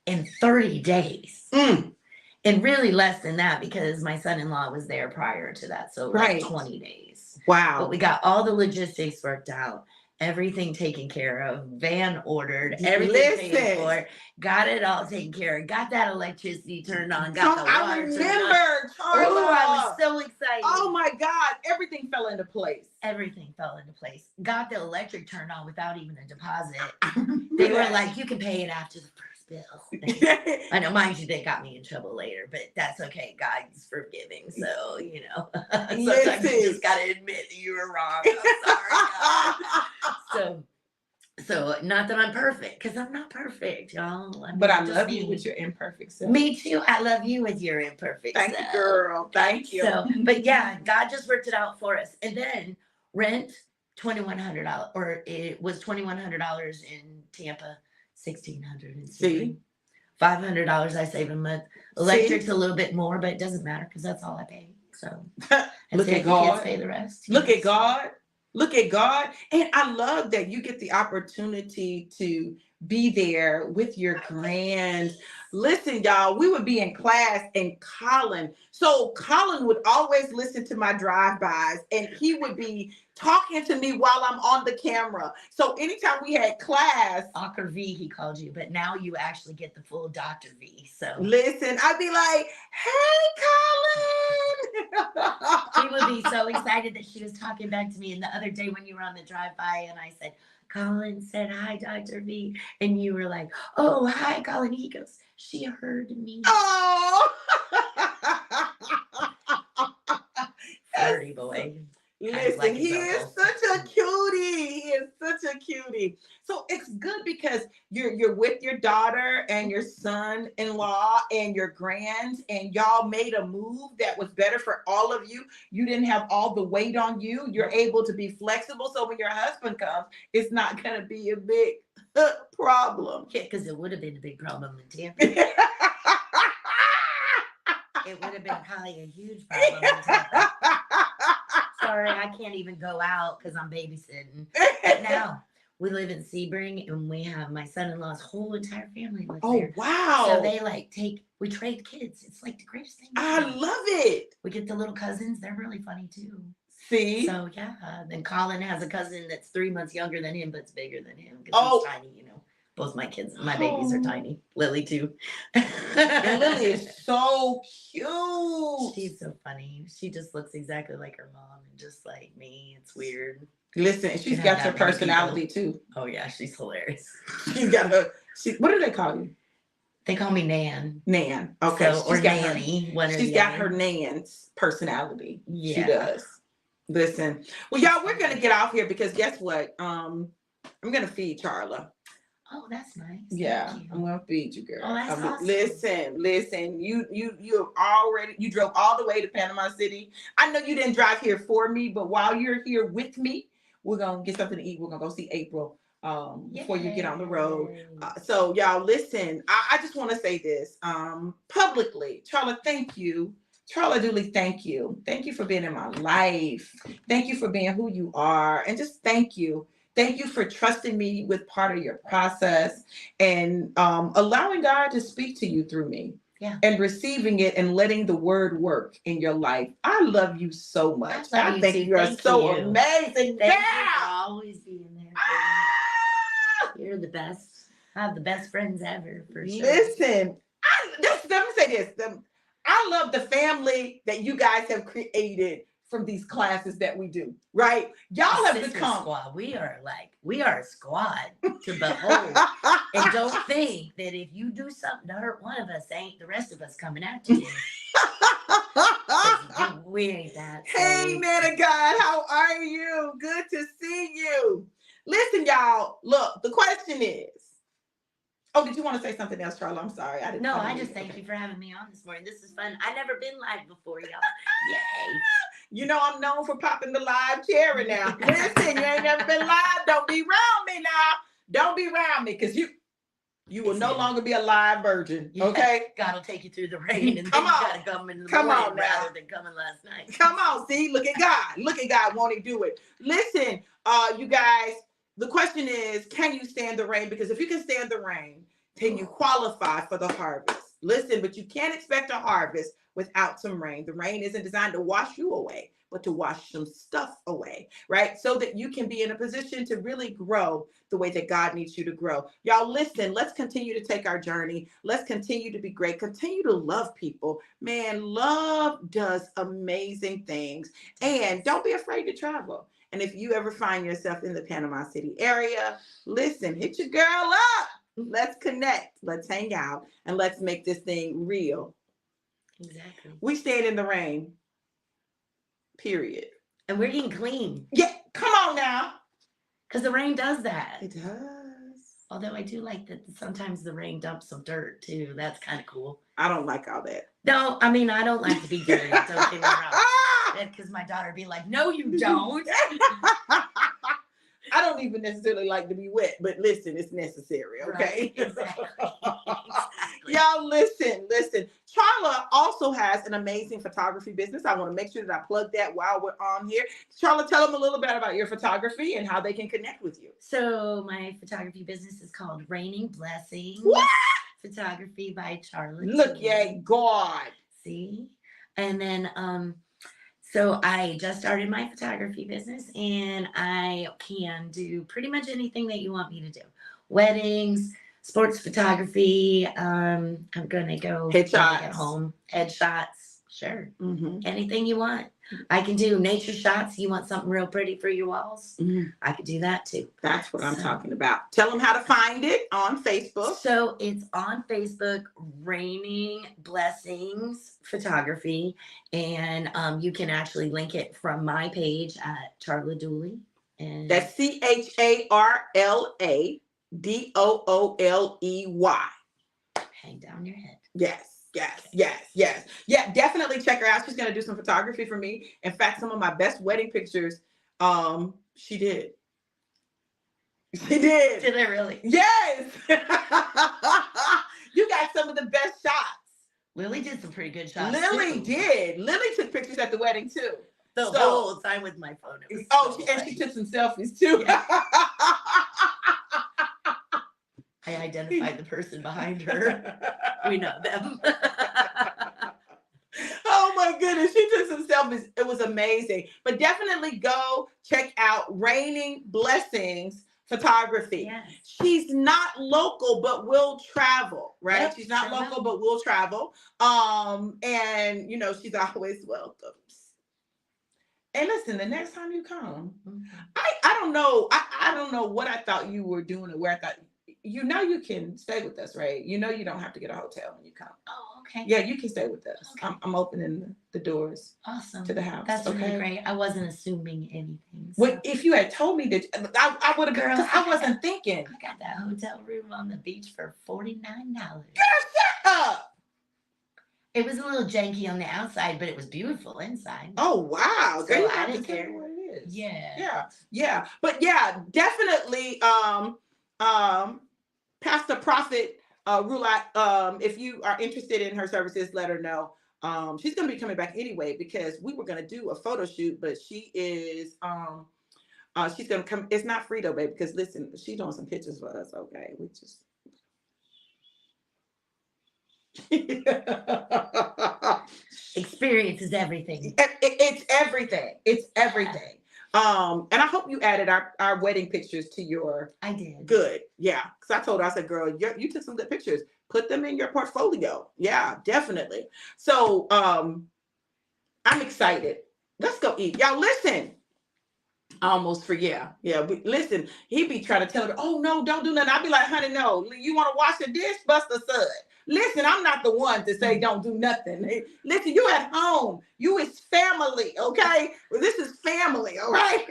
B: in 30 days. And really less than that, because my son-in-law was there prior to that. So like 20 days.
A: Wow.
B: But we got all the logistics worked out. Everything taken care of, van ordered, everything paid for, got it all taken care of, got that electricity turned on, got the water turned on.
A: Charla.
B: Oh, I was so excited.
A: Oh my God, everything fell into place.
B: Everything fell into place. Got the electric turned on without even a deposit. They were like, you can pay it after the first bill. I know, mind you, they got me in trouble later, but that's okay. God's forgiving. So, sometimes you just got to admit that you were wrong. I'm sorry, God. So not that I'm perfect, because I'm not perfect, y'all.
A: But I love you with your imperfect self.
B: Me too. I love you with your imperfect self.
A: Thank you, girl. Thank you.
B: So, but yeah, God just worked it out for us. And then rent, $2,100, or it was $2,100 in Tampa, $1,600 in Sebring. $500 I save a month. Electric's a little bit more, but it doesn't matter because that's all I pay. So
A: look at God.
B: Kids pay the rest.
A: Look at God. Look at God. And I love that you get the opportunity to be there with your grands. Listen, y'all, we would be in class and Colin. So Colin would always listen to my drive-bys and he would be talking to me while I'm on the camera. So anytime we had class.
B: Dr. V, he called you, but now you actually get the full Dr. V. So
A: listen, I'd be like, hey, Colin.
B: She would be so excited that she was talking back to me. And the other day when you were on the drive-by and I said, Colin said, hi, Dr. V. And you were like, oh, hi, Colin. He goes, she heard me.
A: Oh.
B: Sorry, boy.
A: Listen, he is such a cutie. He is such a cutie. So it's good because you're with your daughter and your son-in-law and your grands, and y'all made a move that was better for all of you. You didn't have all the weight on you. You're able to be flexible. So when your husband comes, it's not going to be a big problem.
B: Yeah, because it would have been a big problem in Tampa. It would have been probably a huge problem in Tampa. Sorry, I can't even go out because I'm babysitting. But now we live in Sebring and we have my son-in-law's whole entire family lives there.
A: Oh, wow.
B: So they we trade kids. It's like the greatest thing.
A: I love it.
B: We get the little cousins. They're really funny too.
A: See?
B: So yeah. Then Colin has a cousin that's 3 months younger than him, but's bigger than him because he's tiny, Both my kids, my babies are tiny. Lily too.
A: And Lily is so cute.
B: She's so funny. She just looks exactly like her mom and just like me. It's weird.
A: Listen, she's got your personality too.
B: Oh yeah, she's hilarious.
A: She's got her. What do they call you?
B: They call me Nan.
A: Nan. Okay.
B: So, or Nanny.
A: She's got her Nan's personality. Yeah. She does. Listen. Well, y'all, we're gonna get off here because guess what? I'm gonna feed Charla.
B: Oh, that's nice.
A: Yeah, I'm gonna feed you, girl.
B: Oh, that's awesome.
A: Listen. You drove all the way to Panama City. I know you didn't drive here for me, but while you're here with me, we're gonna get something to eat. We're gonna go see April before you get on the road. So y'all, listen. I just want to say this publicly, Charla. Thank you. Charla Dooley, thank you. Thank you for being in my life. Thank you for being who you are, and just thank you. Thank you for trusting me with part of your process and allowing God to speak to you through me and receiving it and letting the word work in your life. I love you so much. I think you are so amazing.
B: Thank you for always being there. You're the best. I have the best friends ever, for sure.
A: Listen, let me say this. I love the family that you guys have created from these classes that we do, right? Y'all have become
B: squad. We are a squad to behold. And don't think that if you do something to hurt one of us, ain't the rest of us coming after you. We ain't that.
A: Hey, man of God, how are you? Good to see you. Listen, y'all. Look, the question is, Oh, did you want to say something else, Charlotte? I'm sorry. I didn't.
B: No,
A: I
B: I
A: didn't
B: just
A: mean-
B: thank
A: okay.
B: you for having me on this morning. This is fun. I've never been live before, y'all. Yay.
A: You know I'm known for popping the live cherry now. Listen, you ain't never been live. Don't be around me now. Don't be around me, because you will no longer be a live virgin. Okay?
B: God will take you through the rain, and
A: Come
B: then you
A: on.
B: gotta come in the
A: Come
B: morning
A: on now.
B: rather than coming last night.
A: Come on, see, look at God. Look at God, won't he do it? Listen, you guys, the question is, can you stand the rain? Because if you can stand the rain, then you qualify for the harvest. Listen, but you can't expect a harvest without some rain. The rain isn't designed to wash you away, but to wash some stuff away, right? So that you can be in a position to really grow the way that God needs you to grow. Y'all, listen, let's continue to take our journey. Let's continue to be great. Continue to love people. Man, love does amazing things. And don't be afraid to travel. And if you ever find yourself in the Panama City area, listen, hit your girl up. Let's connect. Let's hang out. And let's make this thing real.
B: Exactly.
A: We stand in the rain. Period.
B: And we're getting clean.
A: Yeah, come on now.
B: Because the rain does that.
A: It does.
B: Although I do like that sometimes the rain dumps some dirt too. That's kind of cool.
A: I don't like all that.
B: No, I mean, I don't like to be dirty. Don't get me wrong. Because my daughter would be like, no, you don't.
A: I don't even necessarily like to be wet, but listen, it's necessary, okay?
B: Right, exactly. Exactly.
A: Y'all, listen. Charla also has an amazing photography business. I want to make sure that I plug that while we're on here. Charla, tell them a little bit about your photography and how they can connect with you.
B: So my photography business is called Raining Blessings.
A: What?
B: Photography by Charlotte.
A: Look, yay, God.
B: See? And then so I just started my photography business, and I can do pretty much anything that you want me to do. Weddings, sports photography. I'm gonna go when I
A: Headshots.
B: get home. Headshots, sure.
A: Mm-hmm.
B: Anything you want. I can do nature shots. You want something real pretty for your walls?
A: Mm-hmm.
B: I could do that too.
A: That's what I'm talking about. Tell them how to find it on Facebook.
B: So it's on Facebook, Raining Blessings Photography, and you can actually link it from my page at Charla Dooley. And
A: That's CHARLADOOLEY.
B: hang down your head.
A: Yes. Yeah, definitely check her out. She's going to do some photography for me. In fact, some of my best wedding pictures, she did. She did.
B: Did I really?
A: Yes. You got some of the best shots.
B: Lily did some pretty good shots.
A: Lily
B: too.
A: did. Lily took pictures at the wedding too.
B: The
A: So-
B: whole time with my phone. It was
A: Oh,
B: so
A: and
B: funny.
A: she took some selfies too.
B: I identified the person behind her. We know them.
A: Oh my goodness, she took some selfies. It was amazing. But definitely go check out Raining Blessings Photography.
B: Yes.
A: She's not local, but will travel, right?
B: Yep,
A: She's not
B: sure
A: local,
B: will.
A: but will travel. And you know, she's always welcome. And listen, the next time you come,
B: Mhm.
A: I don't know. I don't know what I thought you were doing or where I thought you know you can stay with us, right? You know you don't have to get a hotel when you come.
B: Oh, okay.
A: Yeah, you can stay with us.
B: Okay.
A: I'm opening the doors
B: Awesome.
A: to the house.
B: That's
A: okay?
B: really great. I wasn't assuming anything. So.
A: Well, if you had told me that, I would have.
B: Girl,
A: I wasn't thinking.
B: I got that hotel room on the beach for $49. It was a little janky on the outside, but it was beautiful inside.
A: Oh wow!
B: So
A: Girl, you
B: I
A: have to
B: didn't
A: tell me
B: care.
A: what it is.
B: Yeah.
A: But yeah, definitely. Pastor Prophet Rulat. If you are interested in her services, let her know. She's gonna be coming back anyway because we were gonna do a photo shoot, but she is she's gonna come. It's not free though, babe. Because listen, she's doing some pictures for us. Okay, we just.
B: Experience is everything.
A: It's everything. It's everything. And I hope you added our wedding pictures to your
B: I did.
A: good. Yeah. Because I told her, I said, girl, you took some good pictures. Put them in your portfolio. Yeah, definitely. So I'm excited. Let's go eat. Y'all listen. I almost forget. Yeah. Listen, he be trying to tell her, oh no, don't do nothing. I'll be like, honey, no. You want to wash a dish? Bust a sud. Listen, I'm not the one to say don't do nothing. Hey, listen, you at home. You is family, okay? Well, this is family, all right?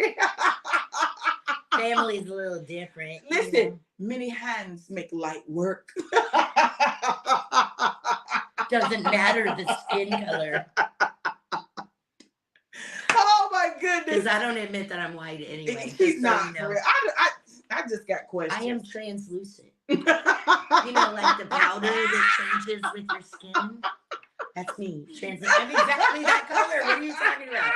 B: Family's a little different.
A: Listen, many hands make light work.
B: Doesn't matter the skin color.
A: Oh my goodness.
B: Because I don't admit that I'm white anyway.
A: She's not. For real. I just got questions.
B: I am translucent. You know, like the powder that changes with your skin. That's me. Translucent. I'm exactly that color. What are you talking about?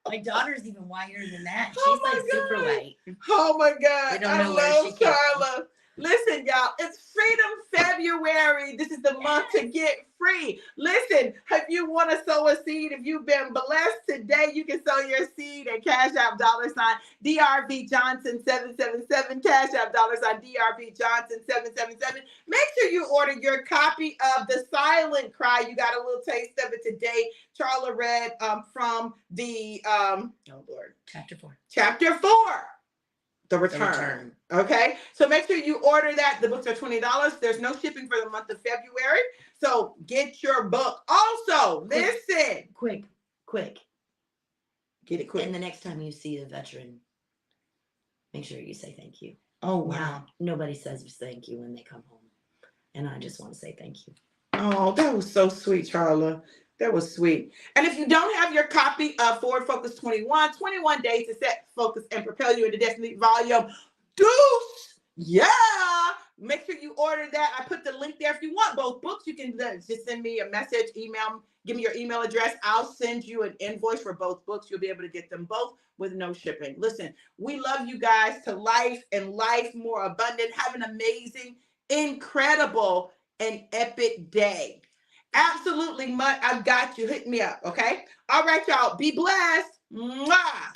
B: My daughter's even whiter than that. She's like super white.
A: Oh my God.
B: They don't
A: I
B: know where she
A: love
B: came
A: Charla. Listen, y'all, it's Freedom February. This is the month to get free. Listen, if you want to sow a seed, if you've been blessed today, you can sow your seed at Cash App $DRV Johnson 777, Cash App $DRV Johnson 777. Make sure you order your copy of The Silent Cry. You got a little taste of it today. Charla read from the chapter 4. The return. Okay. So make sure you order that. The books are $20. There's no shipping for the month of February. So get your book. Also, listen.
B: Quick.
A: Get it quick.
B: And the next time you see a veteran, make sure you say thank you.
A: Oh, wow.
B: Now, nobody says thank you when they come home. And I just want to say thank you.
A: Oh, that was so sweet, Charla. That was sweet. And if you don't have your copy of Forward Focus 21 days to set, focus, and propel you into destiny volume, deuce, yeah. Make sure you order that. I put the link there. If you want both books, you can just send me a message, email, give me your email address. I'll send you an invoice for both books. You'll be able to get them both with no shipping. Listen, we love you guys to life and life more abundant. Have an amazing, incredible, and epic day. Absolutely, I've got you. Hit me up, okay? All right, y'all. Be blessed. Mwah.